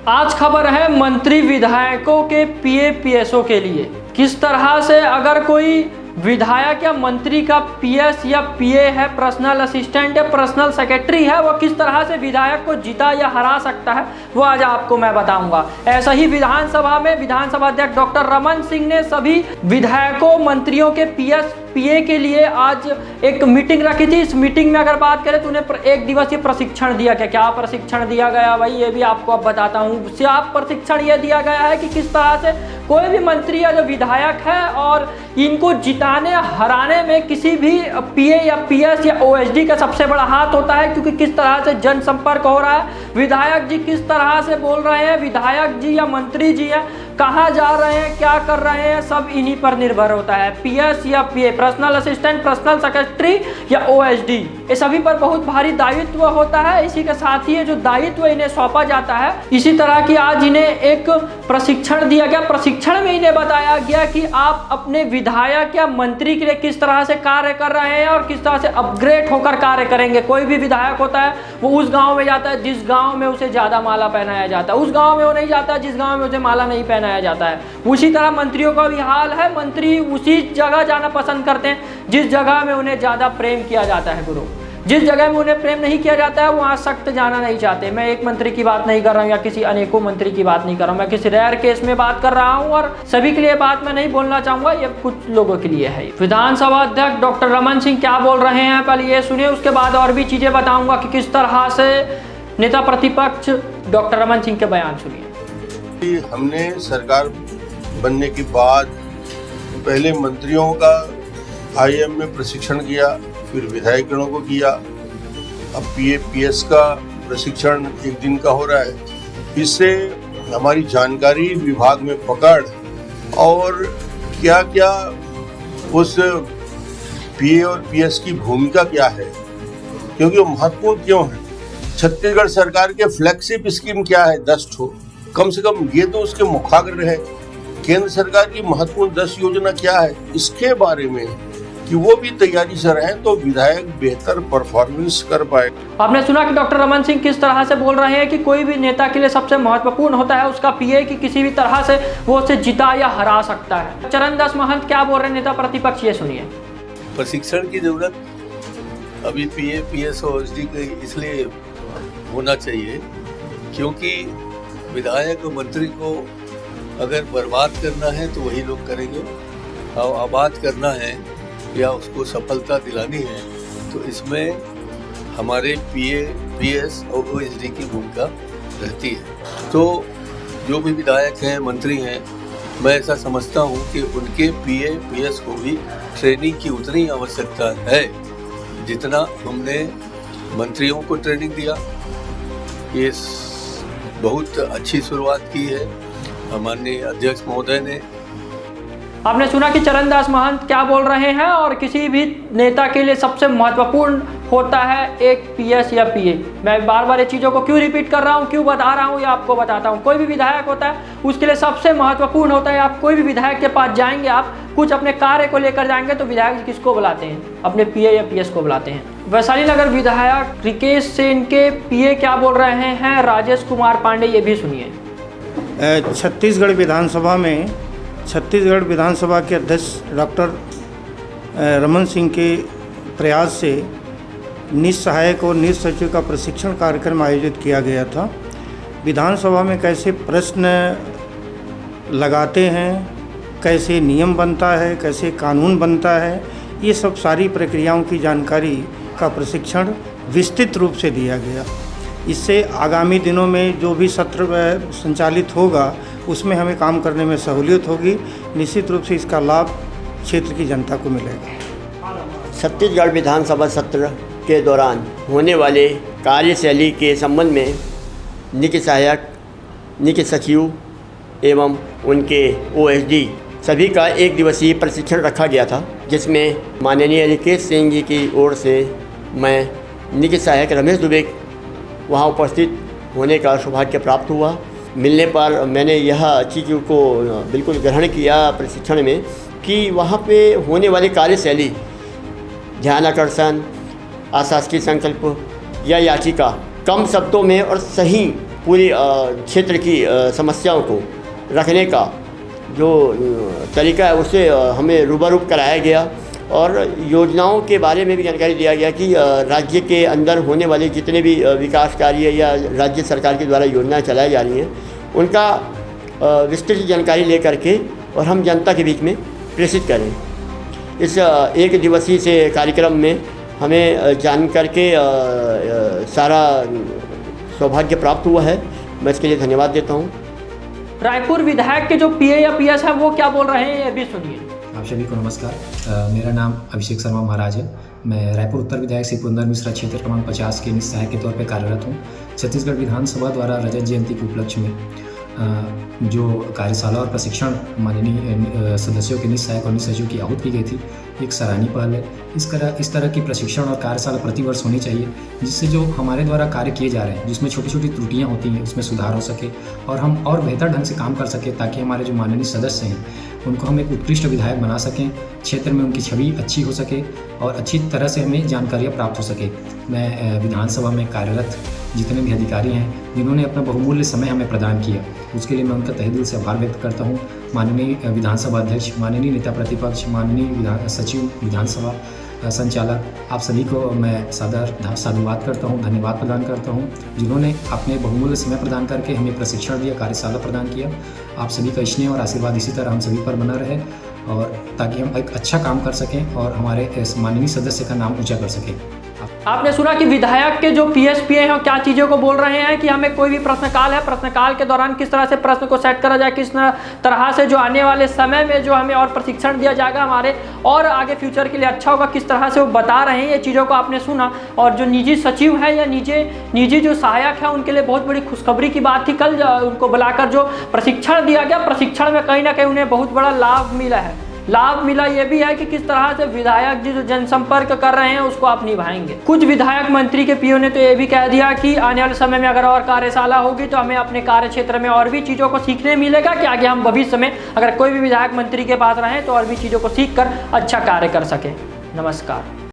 आज खबर है मंत्री विधायकों के पीए पीएसओ के लिए। किस तरह से अगर कोई विधायक या मंत्री का पीएस या पीए है, पर्सनल असिस्टेंट या पर्सनल सेक्रेटरी है, वो किस तरह से विधायक को जिता या हरा सकता है, वो आज आपको मैं बताऊंगा। ऐसा ही विधानसभा में विधानसभा अध्यक्ष डॉक्टर रमन सिंह ने सभी विधायकों मंत्रियों के पीएस पीए के लिए आज एक मीटिंग रखी थी। इस मीटिंग में अगर बात करें तो उन्हें एक दिवसीय प्रशिक्षण दिया गया। क्या प्रशिक्षण दिया गया भाई, ये भी आपको अब बताता हूँ। सिर्फ प्रशिक्षण ये दिया गया है कि किस तरह से कोई भी मंत्री या जो विधायक है और इनको जिताने हराने में किसी भी पीए या पीएस या ओएसडी का सबसे बड़ा हाथ होता है, क्योंकि किस तरह से जनसंपर्क हो रहा है, विधायक जी किस तरह से बोल रहे हैं, विधायक जी या मंत्री जी हैं कहाँ जा रहे हैं, क्या कर रहे हैं, सब इन्हीं पर निर्भर होता है। पीएस या पीए, पर्सनल असिस्टेंट, पर्सनल सेक्रेटरी या ओएसडी, ये सभी पर बहुत भारी दायित्व होता है। इसी के साथ ही जो दायित्व इन्हें सौंपा जाता है, इसी तरह की आज इन्हें एक प्रशिक्षण दिया गया। प्रशिक्षण में इन्हें बताया गया कि आप अपने विधायक या मंत्री के लिए किस तरह से कार्य कर रहे हैं और किस तरह से अपग्रेड होकर कार्य करेंगे। कोई भी विधायक होता है वो उस गाँव में जाता है जिस गाँव में उसे ज़्यादा माला पहनाया जाता है, उस गाँव में वो नहीं जाता जिस गाँव में उसे माला नहीं पहनाया जाता है। उसी तरह मंत्रियों का भी हाल है। मंत्री उसी जगह जाना पसंद करते हैं जिस जगह में उन्हें ज़्यादा प्रेम किया जाता है। गुरु, जिस जगह में उन्हें प्रेम नहीं किया जाता है वहाँ सख्त जाना नहीं चाहते। मैं एक मंत्री की बात नहीं कर रहा हूँ या किसी अनेकों मंत्री की बात नहीं कर रहा हूँ, मैं किसी रेयर केस में बात कर रहा हूँ और सभी के लिए बात मैं नहीं बोलना चाहूँगा, ये कुछ लोगों के लिए है। विधानसभा अध्यक्ष डॉक्टर रमन सिंह क्या बोल रहे हैं पहले ये सुनिए, उसके बाद और भी चीज़ें बताऊँगा कि किस तरह से नेता प्रतिपक्ष डॉक्टर रमन सिंह के बयान सुनिए। हमने सरकार बनने के बाद पहले मंत्रियों का आईएम में प्रशिक्षण किया, फिर विधायकों को किया, अब पीए पीएस का प्रशिक्षण एक दिन का हो रहा है। इससे हमारी जानकारी विभाग में पकड़ और क्या क्या उस पीए और पीएस की भूमिका क्या है, क्योंकि वो महत्वपूर्ण क्यों है। छत्तीसगढ़ सरकार के फ्लैगशिप स्कीम क्या है, 10 ठो कम से कम, ये तो उसके मुखाग्र है। केंद्र सरकार की महत्वपूर्ण 10 योजना क्या है, इसके बारे में कि वो भी तैयारी से रहें तो विधायक बेहतर परफॉर्मेंस कर पाए। आपने सुना कि डॉक्टर रमन सिंह किस तरह से बोल रहे हैं कि कोई भी नेता के लिए सबसे महत्वपूर्ण होता है उसका पीए, कि किसी भी तरह से वो उसे जिता या हरा सकता है। चरणदास महंत क्या बोल रहे हैं नेता प्रतिपक्ष, ये सुनिए। प्रशिक्षण की जरूरत अभी पीए पीएस और ओएसडी के इसलिए होना चाहिए क्योंकि विधायक और मंत्री को अगर बर्बाद करना है तो वही लोग करेंगे, और आबाद करना है या उसको सफलता दिलानी है तो इसमें हमारे पीए पीएस और ओएसडी की भूमिका रहती है। तो जो भी विधायक हैं, मंत्री हैं, मैं ऐसा समझता हूँ कि उनके पीए पीएस को भी ट्रेनिंग की उतनी आवश्यकता है जितना हमने मंत्रियों को ट्रेनिंग दिया। ये बहुत अच्छी शुरुआत की है माननीय अध्यक्ष महोदय ने। आपने सुना कि चरणदास महंत क्या बोल रहे हैं, और किसी भी नेता के लिए सबसे महत्वपूर्ण होता है एक पीएस या पीए। मैं बार बार ये चीज़ों को क्यों रिपीट कर रहा हूँ, क्यों बता रहा हूँ, ये आपको बताता हूँ। कोई भी विधायक होता है उसके लिए सबसे महत्वपूर्ण होता है। आप कोई भी विधायक के पास जाएंगे, आप कुछ अपने कार्य को लेकर जाएंगे तो विधायक किसको बुलाते हैं, अपने पीए या पीएस को बुलाते हैं। वैशाली नगर विधायक रिकेश सेन के पीए क्या बोल रहे हैं राजेश कुमार पांडे, ये भी सुनिए। छत्तीसगढ़ विधानसभा के अध्यक्ष डॉक्टर रमन सिंह के प्रयास से निसहायक और निसचिव का प्रशिक्षण कार्यक्रम आयोजित किया गया था। विधानसभा में कैसे प्रश्न लगाते हैं, कैसे नियम बनता है, कैसे कानून बनता है, ये सब सारी प्रक्रियाओं की जानकारी का प्रशिक्षण विस्तृत रूप से दिया गया। इससे आगामी दिनों में जो भी सत्र संचालित होगा उसमें हमें काम करने में सहूलियत होगी। निश्चित रूप से इसका लाभ क्षेत्र की जनता को मिलेगा। छत्तीसगढ़ विधानसभा सत्र के दौरान होने वाले कार्यशैली के संबंध में मुख्य सहायक, मुख्य सचिव एवं उनके ओएसडी सभी का एक दिवसीय प्रशिक्षण रखा गया था, जिसमें माननीय रिकेश सिंह जी की ओर से मैं मुख्य सहायक रमेश दुबे वहाँ उपस्थित होने का सौभाग्य प्राप्त हुआ। मिलने पर मैंने यह चीज़ को बिल्कुल ग्रहण किया प्रशिक्षण में कि वहाँ पे होने वाली कार्यशैली, ध्यान आकर्षण, अशासकीय संकल्प या याचिका कम शब्दों में और सही पूरी क्षेत्र की समस्याओं को रखने का जो तरीका है उससे हमें रूबरू कराया गया और योजनाओं के बारे में भी जानकारी दिया गया कि राज्य के अंदर होने वाले जितने भी विकास कार्य या राज्य सरकार के द्वारा योजनाएं चलाई जा रही हैं उनका विस्तृत जानकारी लेकर के और हम जनता के बीच में प्रेषित करें। इस एक दिवसीय से कार्यक्रम में हमें जान करके सारा सौभाग्य प्राप्त हुआ है। मैं इसके लिए धन्यवाद देता हूँ। रायपुर विधायक के जो पीए या पीएस है वो क्या बोल रहे हैं ये भी सुनिए। आप सभी को नमस्कार। मेरा नाम अभिषेक शर्मा महाराज है। मैं रायपुर उत्तर विधायक श्री पुरंदर मिश्रा क्षेत्र क्रमांक 50 के सहायक के तौर पर कार्यरत हूँ। छत्तीसगढ़ विधानसभा द्वारा रजत जयंती के उपलक्ष्य में जो कार्यशाला और प्रशिक्षण माननीय सदस्यों के निसहायक और निसचिव की आहूत की गई थी, एक सराहनीय पहल है। इस तरह की प्रशिक्षण और कार्यशाला प्रतिवर्ष होनी चाहिए, जिससे जो हमारे द्वारा कार्य किए जा रहे हैं, जिसमें छोटी छोटी त्रुटियां होती हैं, उसमें सुधार हो सके और हम और बेहतर ढंग से काम कर सके, ताकि हमारे जो माननीय सदस्य हैं उनको हम एक उत्कृष्ट विधायक बना सकें, क्षेत्र में उनकी छवि अच्छी हो सके और अच्छी तरह से हमें जानकारियाँ प्राप्त हो सके। मैं विधानसभा में कार्यरत जितने भी अधिकारी हैं जिन्होंने अपना बहुमूल्य समय हमें प्रदान किया, उसके लिए मैं उनका तहे दिल से आभार व्यक्त करता हूँ। माननीय विधानसभा अध्यक्ष, माननीय नेता प्रतिपक्ष, माननीय सचिव विधानसभा संचालक, आप सभी को मैं साधुवाद करता हूँ, धन्यवाद प्रदान करता हूँ, जिन्होंने अपने बहुमूल्य समय प्रदान करके हमें प्रशिक्षण दिया, कार्यशाला प्रदान किया। आप सभी का स्नेह और आशीर्वाद इसी तरह हम सभी पर बना रहे और ताकि हम एक अच्छा काम कर सकें और हमारे माननीय सदस्य का नाम ऊँचा कर सकें। आपने सुना कि विधायक के जो पीएस पीए हैं क्या चीज़ों को बोल रहे हैं कि हमें कोई भी प्रश्नकाल है, प्रश्नकाल के दौरान किस तरह से प्रश्न को सेट करा जाए, किस तरह से जो आने वाले समय में जो हमें और प्रशिक्षण दिया जाएगा हमारे और आगे फ्यूचर के लिए अच्छा होगा, किस तरह से वो बता रहे हैं। ये चीज़ों को आपने सुना। और जो निजी सचिव है या निजी जो सहायक है उनके लिए बहुत बड़ी खुशखबरी की बात थी। कल उनको बुलाकर जो प्रशिक्षण दिया गया, प्रशिक्षण में कहीं ना कहीं उन्हें बहुत बड़ा लाभ मिला ये भी है कि किस तरह से विधायक जी जो जनसंपर्क कर रहे हैं उसको आप निभाएंगे। कुछ विधायक मंत्री के पीओ ने तो ये भी कह दिया कि आने वाले समय में अगर और कार्यशाला होगी तो हमें अपने कार्य क्षेत्र में और भी चीज़ों को सीखने मिलेगा कि आगे हम भविष्य में अगर कोई भी विधायक मंत्री के पास रहें तो और भी चीज़ों को सीख कर अच्छा कार्य कर सकें। नमस्कार।